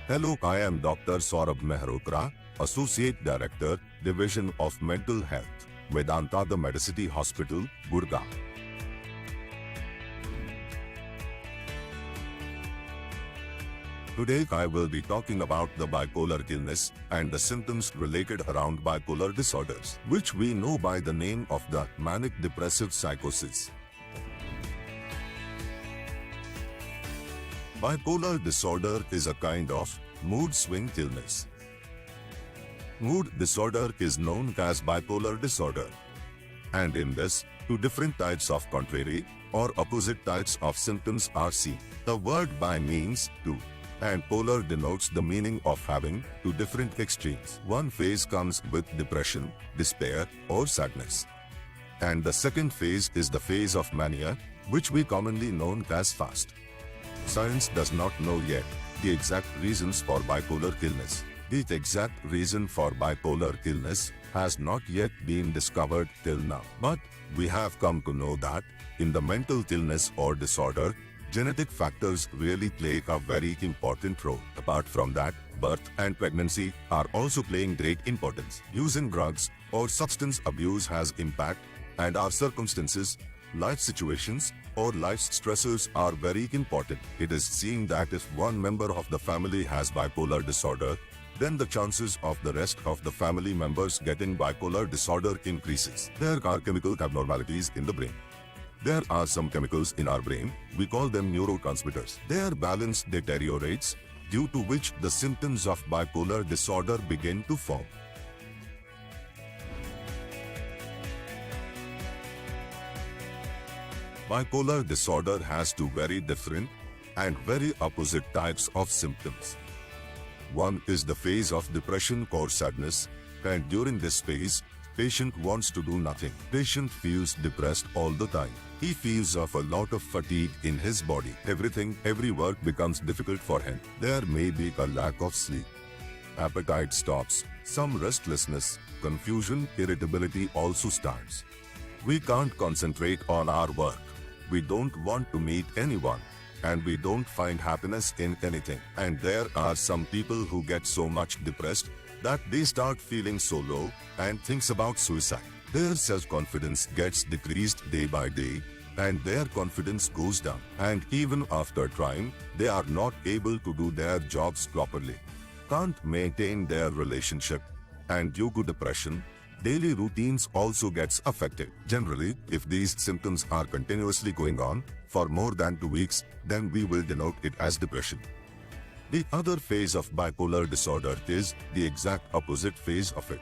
Hello, I am Dr. Saurabh Mehrotra, Associate Director, Division of Mental Health, Medanta, the Medicity Hospital, Gurgaon. Today I will be talking about the bipolar illness and the symptoms related around bipolar disorders, which we know by the name of the manic depressive psychosis. Bipolar disorder is a kind of mood swing illness. Mood disorder is known as bipolar disorder. And in this, two different types of contrary or opposite types of symptoms are seen. The word bi means two, and polar denotes the meaning of having two different extremes. One phase comes with depression, despair, or sadness. And the second phase is the phase of mania, which we commonly known as fast. Science does not know yet the exact reasons for bipolar illness. The exact reason for bipolar illness has not yet been discovered till now. But we have come to know that in the mental illness or disorder, genetic factors really play a very important role. Apart from that, birth and pregnancy are also playing great importance. Using drugs or substance abuse has impact, and our circumstances, life situations, or life stressors are very important. It is seen that if one member of the family has bipolar disorder, then the chances of the rest of the family members getting bipolar disorder increases. There are chemical abnormalities in the brain. There are some chemicals in our brain, we call them neurotransmitters. Their balance deteriorates, due to which the symptoms of bipolar disorder begin to form. Bipolar disorder has two very different and very opposite types of symptoms. One is the phase of depression or sadness, and during this phase, patient wants to do nothing. Patient feels depressed all the time. He feels of a lot of fatigue in his body. Every work becomes difficult for him. There may be a lack of sleep. Appetite stops. Some restlessness, confusion, irritability also starts. We can't concentrate on our work. We don't want to meet anyone, and we don't find happiness in anything. And there are some people who get so much depressed that they start feeling so low and thinks about suicide. Their self-confidence gets decreased day by day, and their confidence goes down. And even after trying, they are not able to do their jobs properly, can't maintain their relationship, and due to depression, daily routines also gets affected. Generally, if these symptoms are continuously going on for more than 2 weeks, then we will denote it as depression. The other phase of bipolar disorder is the exact opposite phase of it.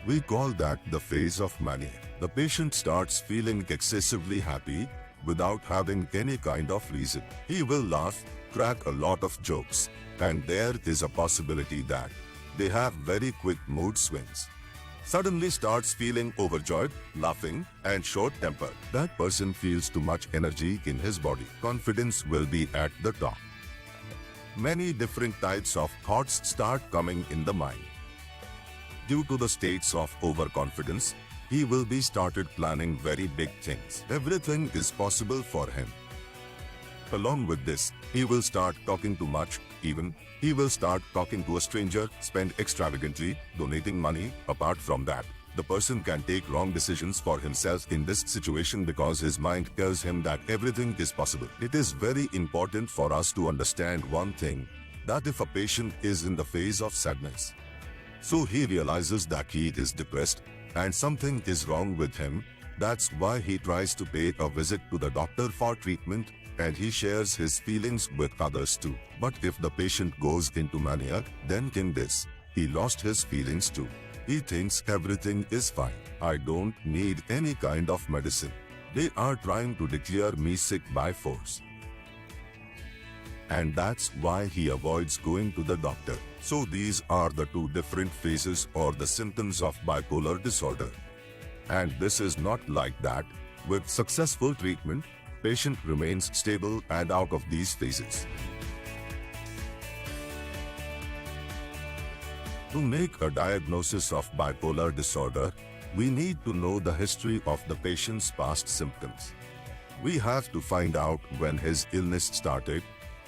We call that the phase of mania. The patient starts feeling excessively happy without having any kind of reason. He will laugh, crack a lot of jokes, and there is a possibility that they have very quick mood swings. Suddenly starts feeling overjoyed, laughing, and short-tempered. That person feels too much energy in his body. Confidence will be at the top. Many different types of thoughts start coming in the mind. Due to the states of overconfidence, he will be started planning very big things. Everything is possible for him. Along with this, he will start talking too much, even he will start talking to a stranger, spend extravagantly, donating money. Apart from that, the person can take wrong decisions for himself in this situation because his mind tells him that everything is possible. It is very important for us to understand one thing, that if a patient is in the phase of sadness, so he realizes that he is depressed and something is wrong with him, that's why he tries to pay a visit to the doctor for treatment, and he shares his feelings with others too. But if the patient goes into mania, then in this, he lost his feelings too. He thinks everything is fine. I don't need any kind of medicine. They are trying to declare me sick by force. And that's why he avoids going to the doctor. So these are the two different phases or the symptoms of bipolar disorder. And this is not like that. With successful treatment, patient remains stable and out of these phases. To make a diagnosis of bipolar disorder, we need to know the history of the patient's past symptoms. We have to find out when his illness started,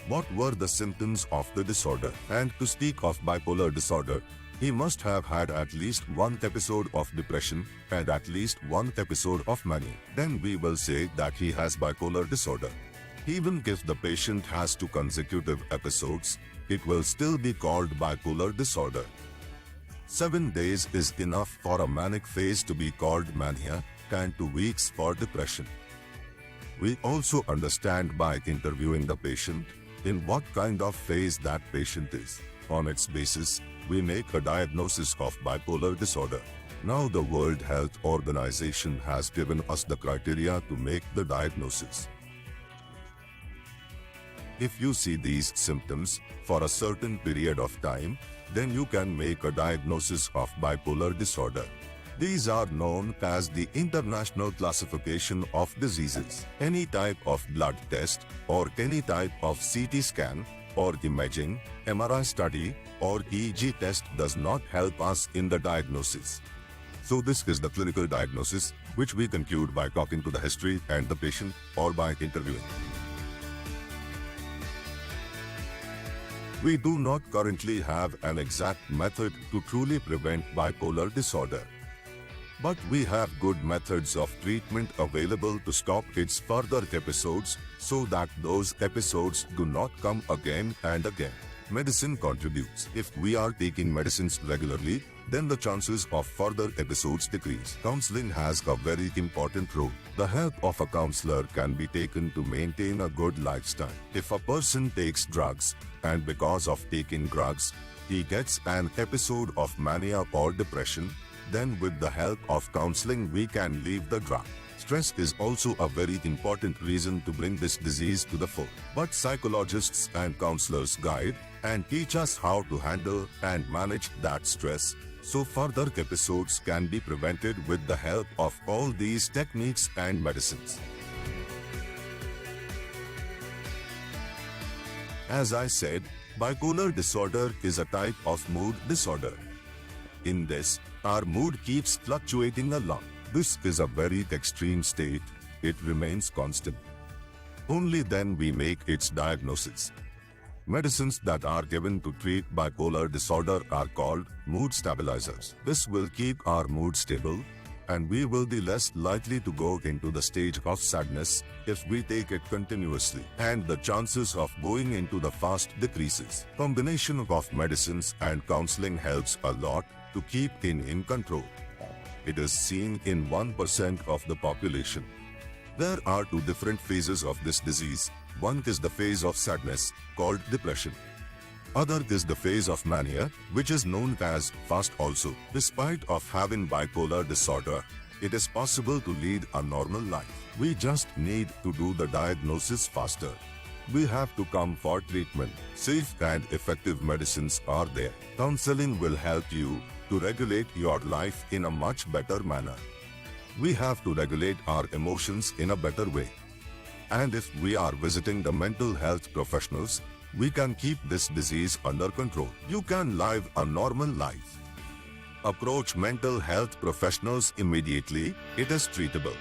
what were the symptoms of the disorder. And to speak of bipolar disorder, he must have had at least one episode of depression and at least one episode of mania. Then we will say that he has bipolar disorder. Even if the patient has 2 consecutive episodes, it will still be called bipolar disorder. 7 days is enough for a manic phase to be called mania, and 2 weeks for depression. We also understand by interviewing the patient in what kind of phase that patient is. On its basis, we make a diagnosis of bipolar disorder. Now the World Health Organization has given us the criteria to make the diagnosis. If you see these symptoms for a certain period of time, then you can make a diagnosis of bipolar disorder. These are known as the International Classification of Diseases. Any type of blood test or any type of CT scan or imaging, MRI study or EEG test does not help us in the diagnosis. So this is the clinical diagnosis, which we conclude by talking to the history and the patient or by interviewing. We do not currently have an exact method to truly prevent bipolar disorder. But we have good methods of treatment available to stop its further episodes so that those episodes do not come again and again. Medicine contributes. If we are taking medicines regularly, then the chances of further episodes decrease. Counseling has a very important role. The help of a counselor can be taken to maintain a good lifestyle. If a person takes drugs, and because of taking drugs, he gets an episode of mania or depression, then with the help of counseling we can leave the drug. Stress is also a very important reason to bring this disease to the fore. But psychologists and counselors guide and teach us how to handle and manage that stress, so further episodes can be prevented with the help of all these techniques and medicines. As I said, bipolar disorder is a type of mood disorder. In this, our mood keeps fluctuating a lot. This is a very extreme state. It remains constant. Only then we make its diagnosis. Medicines that are given to treat bipolar disorder are called mood stabilizers. This will keep our mood stable, and we will be less likely to go into the stage of sadness if we take it continuously, and the chances of going into the fast decreases. Combination of medicines and counseling helps a lot to keep in control. It is seen in 1% of the population. There are 2 different phases of this disease. One is the phase of sadness, called depression. Other is the phase of mania, which is known as fast also. Despite of having bipolar disorder, it is possible to lead a normal life. We just need to do the diagnosis faster. We have to come for treatment. Safe and effective medicines are there. Counseling will help you to regulate your life in a much better manner. We have to regulate our emotions in a better way. And if we are visiting the mental health professionals, we can keep this disease under control. You can live a normal life. Approach mental health professionals immediately. It is treatable.